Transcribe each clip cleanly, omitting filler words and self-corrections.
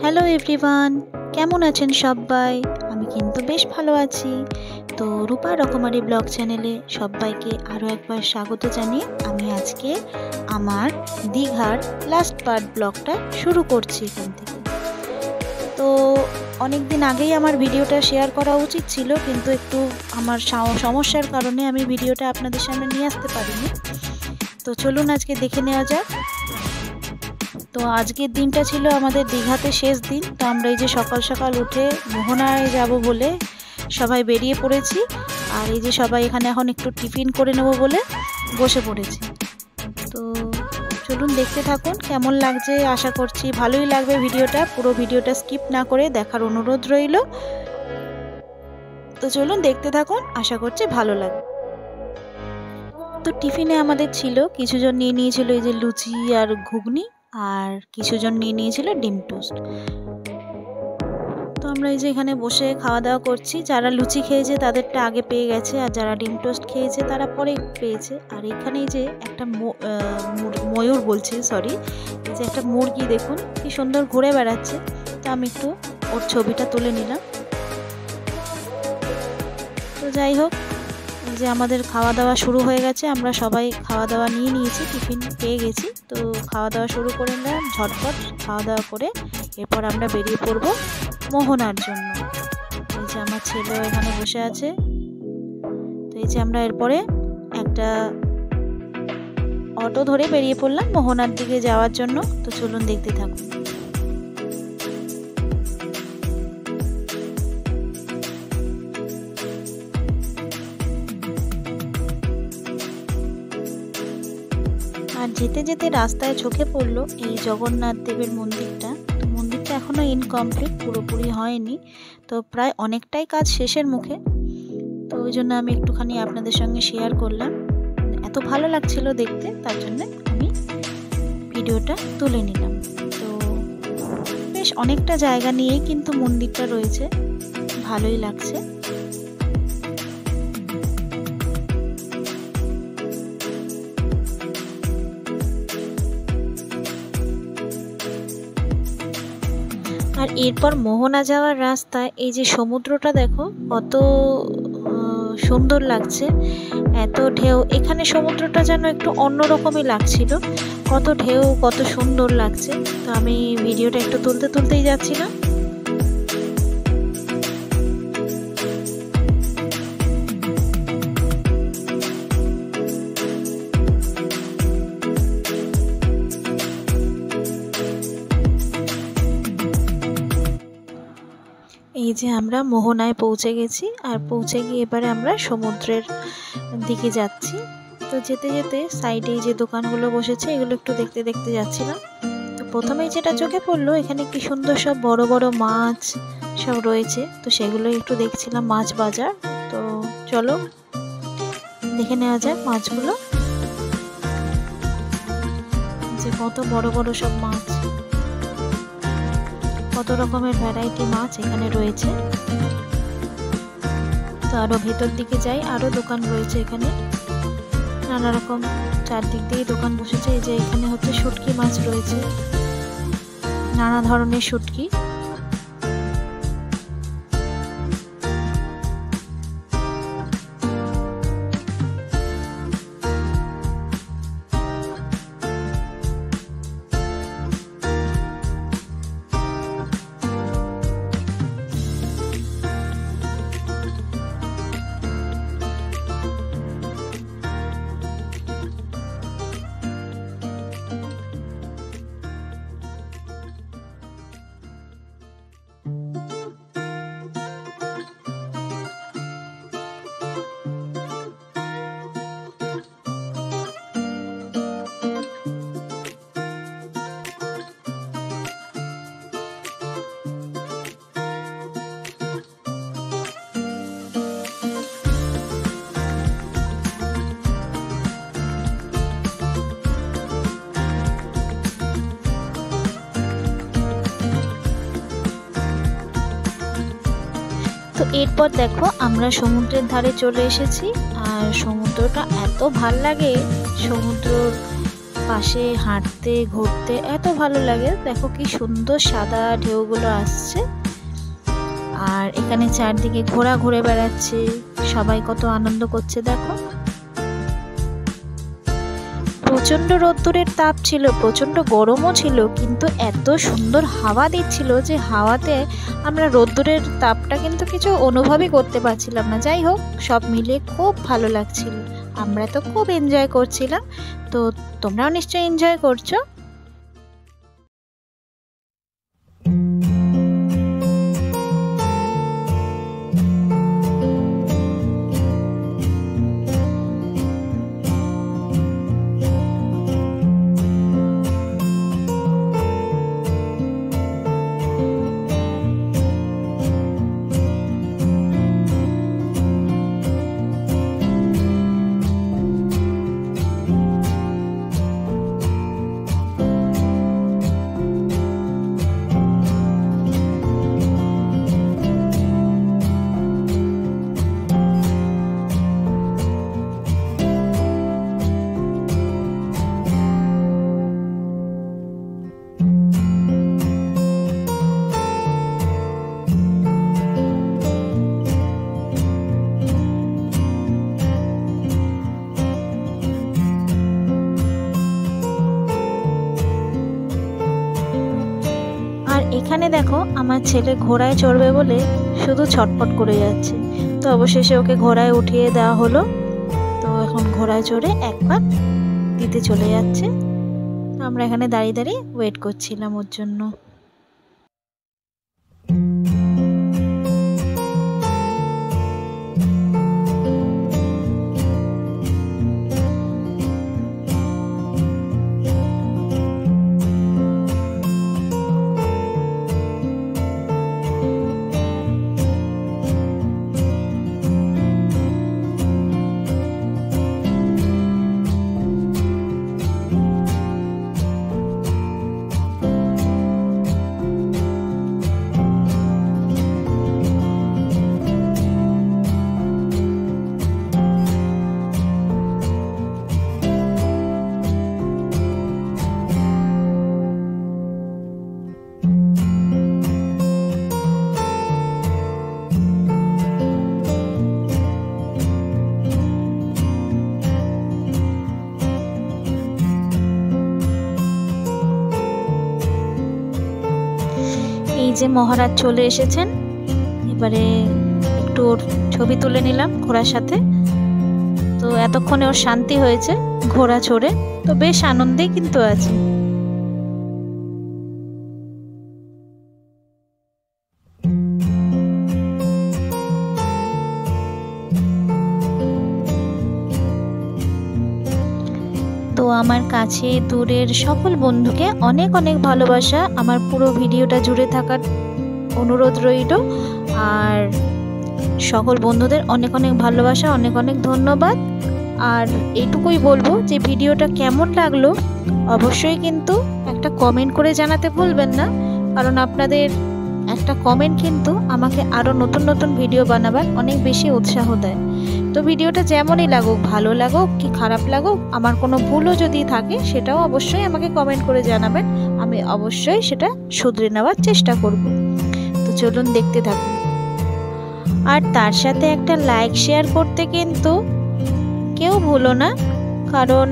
Hello everyone, কেমন আছেন সবাই? আমি কিন্তু বেশ ভালো আছি। তো রূপা রকমারি ব্লগ চ্যানেলে সবাইকে আরও একবার স্বাগত জানিয়ে আমি আজকে আমার দীঘার লাস্ট পার্ট ব্লগটা শুরু করছি এখান থেকে। তো অনেক দিন আগেই আমার ভিডিওটা শেয়ার করা উচিত ছিল, কিন্তু একটু আমার সমস্যার কারণে আমি ভিডিওটা আপনাদের সামনে নিয়ে আসতে পারিনি। তো চলুন আজকে দেখে নেওয়া যাক। তো আজকের দিনটা ছিল আমাদের দীঘাতে শেষ দিন। তো আমরা এই যে সকাল সকাল উঠে মোহনায় যাব বলে সবাই বেরিয়ে পড়েছি। আর এই যে সবাই এখানে এখন একটু টিফিন করে নেব বলে বসে পড়েছি। তো চলুন দেখতে থাকুন, কেমন লাগছে আশা করছি ভালোই লাগবে ভিডিওটা। পুরো ভিডিওটা স্কিপ না করে দেখার অনুরোধ রইল। তো চলুন দেখতে থাকুন, আশা করছি ভালো লাগবে। তো টিফিনে আমাদের ছিল, কিছুজন নিয়ে নিয়েছিল এই যে লুচি আর ঘুগনি, আর কিছুজন নিয়ে নিয়েছিল ডিম টোস্ট। তো আমরা এই যে এখানে বসে খাওয়া দাওয়া করছি। যারা লুচি খেয়েছে তাদেরটা আগে পেয়ে গেছে, আর যারা ডিম টোস্ট খেয়েছে তারা পরে পেয়েছে। আর এখানে এই যে একটা ময়ূর বলছি, সরি, এই যে একটা মুরগি দেখুন কি সুন্দর ঘুরে বেড়াচ্ছে। তো আমি একটু ওর ছবিটা তুলে নিলাম। তো যাই হোক, যে আমাদের খাওয়া দাওয়া শুরু হয়ে গেছে, আমরা সবাই খাওয়া দাওয়া নিয়ে নিয়েছি, টিফিন পেয়ে গেছি। তো খাওয়া দাওয়া শুরু করে নিলাম ঝটপট খাওয়া দাওয়া করে। এরপর আমরা বেরিয়ে পড়ব মোহনার জন্য। এই যে আমার ছেলেও এখানে বসে আছে। তো এই যে আমরা এরপরে একটা অটো ধরে বেরিয়ে পড়লাম মোহনার দিকে যাওয়ার জন্য। তো চলুন দেখতে থাকুন। আর যেতে যেতে রাস্তায় চোখে পড়লো এই জগন্নাথ দেবের মন্দিরটা। তো মন্দিরটা এখনো ইনকমপ্লিট, পুরোপুরি হয়নি। তো প্রায় অনেকটাই কাজ শেষের মুখে। তো ওই জন্য আমি একটুখানি আপনাদের সঙ্গে শেয়ার করলাম। এত ভালো লাগছিল দেখতে, তার জন্য আমি ভিডিওটা তুলে নিলাম। তো বেশ অনেকটা জায়গা নিয়েই কিন্তু মন্দিরটা রয়েছে, ভালোই লাগছে। আর এরপর মোহনা যাওয়ার রাস্তায় এই যে সমুদ্রটা দেখো কত সুন্দর লাগছে, এত ঢেউ। এখানে সমুদ্রটা যেন একটু অন্যরকমই লাগছিল, কত ঢেউ, কত সুন্দর লাগছে। তো আমি ভিডিওটা একটু তুলতেই যাচ্ছিলাম। এই যে আমরা মোহনায় পৌঁছে গেছি, আর পৌঁছে গিয়ে এবারে আমরা সমুদ্রের দিকে যাচ্ছি। তো যেতে যেতে সাইডে যে দোকানগুলো বসেছে এগুলো একটু দেখতে দেখতে যাচ্ছিলাম। তো প্রথমেই যেটা চোখে পড়লো, এখানে কি সুন্দর সব বড় বড় মাছ সব রয়েছে। তো সেগুলো একটু দেখছিলাম, মাছ বাজার। তো চলো দেখে নেওয়া যাক মাছগুলো, যে কত বড় বড় সব মাছ, কত রকমের ভ্যারাইটি মাছ এখানে রয়েছে। তো আরো ভেতর দিকে যাই, আরো দোকান রয়েছে এখানে নানা রকম, চারদিক দিয়ে দোকান বসেছে। এই যে এখানে হচ্ছে শুটকি মাছ রয়েছে, নানা ধরনের শুটকি। তো এরপর দেখো আমরা সমুদ্রের ধারে চলে এসেছি। আর সমুদ্রটা এত ভাল লাগে, সমুদ্র পাশে হাঁটতে ঘুরতে এত ভালো লাগে। দেখো কি সুন্দর সাদা ঢেউগুলো আসছে, আর এখানে চারদিকে ঘোড়া ঘুরে বেড়াচ্ছে, সবাই কত আনন্দ করছে দেখো। প্রচন্ড রোদ্দুরের তাপ ছিল, প্রচন্ড গরমও ছিল, কিন্তু এত সুন্দর হাওয়া দিচ্ছিল যে হাওয়াতে আমরা রোদ্দুরের তাপটা কিন্তু কিছু অনুভবই করতে পারছিলাম না। যাই হোক, সব মিলিয়ে খুব ভালো লাগছিল, আমরা তো খুব এনজয় করছিলাম। তো তোমরাও নিশ্চয়ই এনজয় করছো। এখানে দেখো আমার ছেলে ঘোড়ায় চড়বে বলে শুধু ছটফট করে যাচ্ছে। তো অবশেষে ওকে ঘোড়ায় উঠিয়ে দেওয়া হলো। তো এখন ঘোড়ায় চড়ে একবার দিতে চলে যাচ্ছে। আমরা এখানে দাঁড়িয়ে দাঁড়িয়ে ওয়েট করছিলাম ওর জন্য। এই যে মহারাজ চলে এসেছেন, এবারে একটু ওর ছবি তুলে নিলাম ঘোড়ার সাথে। তো এতক্ষণে ওর শান্তি হয়েছে ঘোড়া চড়ে, তো বেশ আনন্দেই কিন্তু আছে। তো আমার কাছে দূরের সকল বন্ধুকে অনেক অনেক ভালোবাসা, আমার পুরো ভিডিওটা জুড়ে থাকার অনুরোধ রইল। আর সকল বন্ধুদের অনেক অনেক ভালোবাসা, অনেক অনেক ধন্যবাদ। আর এইটুকুই বলবো যে ভিডিওটা কেমন লাগলো অবশ্যই কিন্তু একটা কমেন্ট করে জানাতে ভুলবেন না, কারণ আপনাদের একটা কমেন্ট কিন্তু আমাকে আরও নতুন নতুন ভিডিও বানাবার অনেক বেশি উৎসাহ দেয়। তো ভিডিওটা যেমনই লাগুক, ভালো লাগুক কি খারাপ লাগুক, আমার কোনো ভুলও যদি থাকে সেটাও অবশ্যই আমাকে কমেন্ট করে জানাবেন, আমি অবশ্যই সেটা শুধরে নেওয়ার চেষ্টা করব। তো চলুন দেখতে থাকুন, আর তার সাথে একটা লাইক শেয়ার করতে কিন্তু কেউ ভুলো না, কারণ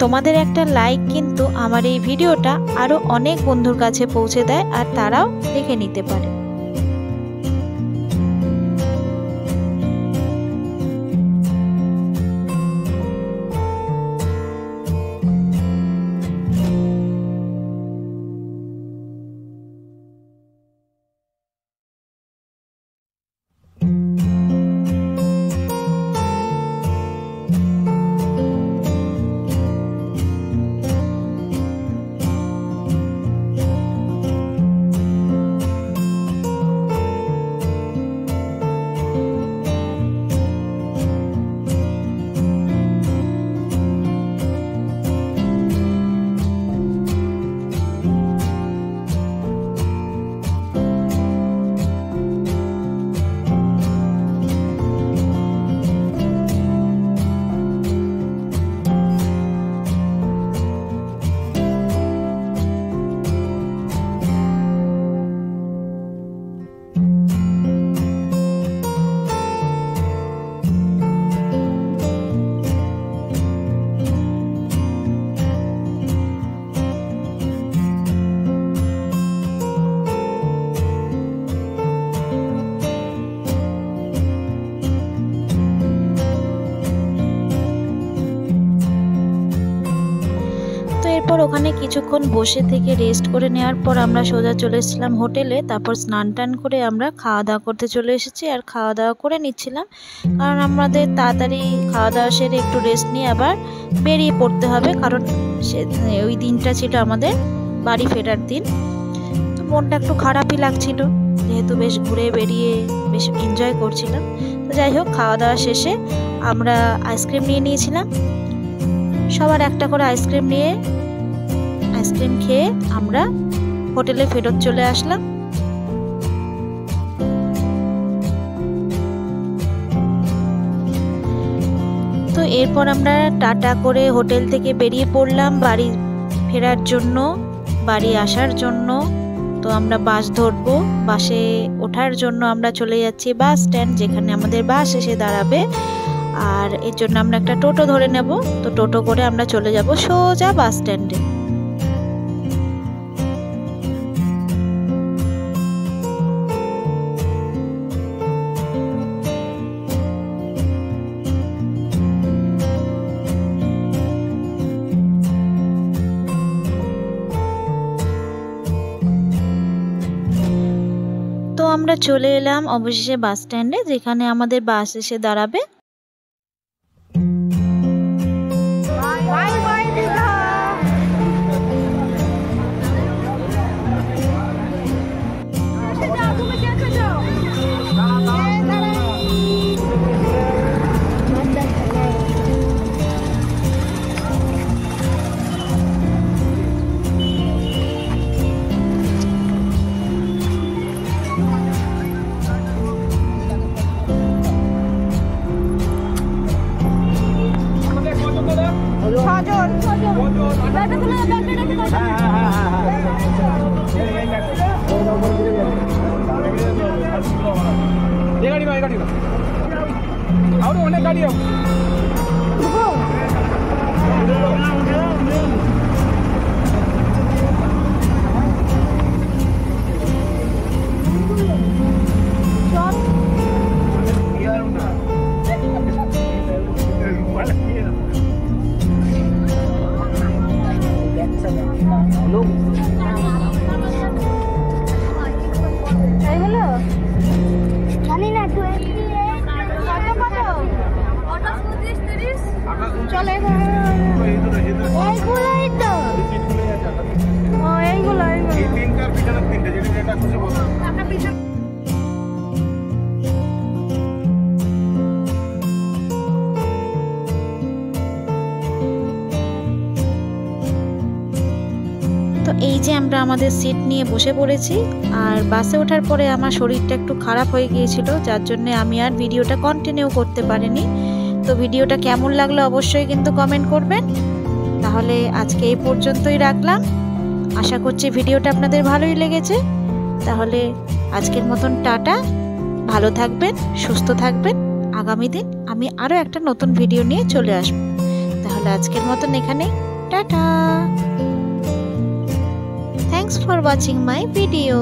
তোমাদের একটা লাইক কিন্তু আমার এই ভিডিওটা আরও অনেক বন্ধুর কাছে পৌঁছে দেয়, আর তারাও দেখে নিতে পারে। ওখানে কিছুক্ষণ বসে থেকে রেস্ট করে নেওয়ার পর আমরা সোজা চলে এসেছিলাম হোটেলে। তারপর স্নান টান করে আমরা খাওয়া দাওয়া করতে চলে এসেছি, আর খাওয়া দাওয়া করে নিচ্ছিলাম, কারণ আমাদের তাড়াতাড়ি খাওয়া দাওয়া সেরে একটু রেস্ট নিয়ে আবার বেরিয়ে পড়তে হবে, কারণ ওই দিনটা ছিল আমাদের বাড়ি ফেরার দিন। তো মনটা একটু খারাপই লাগছিল, যেহেতু বেশ ঘুরে বেরিয়ে বেশ এনজয় করছিলাম। তো যাই হোক, খাওয়া দাওয়া শেষে আমরা আইসক্রিম নিয়ে নিয়েছিলাম, সবার একটা করে আইসক্রিম নিয়ে আইসক্রিম খেয়ে আমরা হোটেলে ফেরত চলে আসলাম। তো এরপর আমরা টাটা করে হোটেল থেকে বেরিয়ে পড়লাম বাড়ি ফেরার জন্য, বাড়ি আসার জন্য। তো আমরা বাস ধরবো, বাসে ওঠার জন্য আমরা চলে যাচ্ছি বাস স্ট্যান্ড, যেখানে আমাদের বাস এসে দাঁড়াবে, আর এর জন্য আমরা একটা টোটো ধরে নেব। তো টোটো করে আমরা চলে যাব সোজা বাস স্ট্যান্ডে। তো আমরা চলে এলাম অবশেষে বাস স্ট্যান্ডে, যেখানে আমাদের বাস এসে দাঁড়াবে। অনেক গাড়ি তো এই যে আমরা আমাদের সিট নিয়ে বসে পড়েছি, আর বাসে ওঠার পরে আমার শরীরটা একটু খারাপ হয়ে গিয়েছিল, যার জন্য আমি আর ভিডিওটা কন্টিনিউ করতে পারিনি। তো ভিডিওটা কেমন লাগলো অবশ্যই কিন্তু কমেন্ট করবেন। তাহলে আজকে এই পর্যন্তই রাখলাম, আশা করছি ভিডিওটা আপনাদের ভালোই লেগেছে। তাহলে আজকের মতন টাটা, ভালো থাকবেন, সুস্থ থাকবেন। আগামী দিন আমি আরও একটা নতুন ভিডিও নিয়ে চলে আসব। তাহলে আজকের মতন এখানে tata. Thanks for watching my video.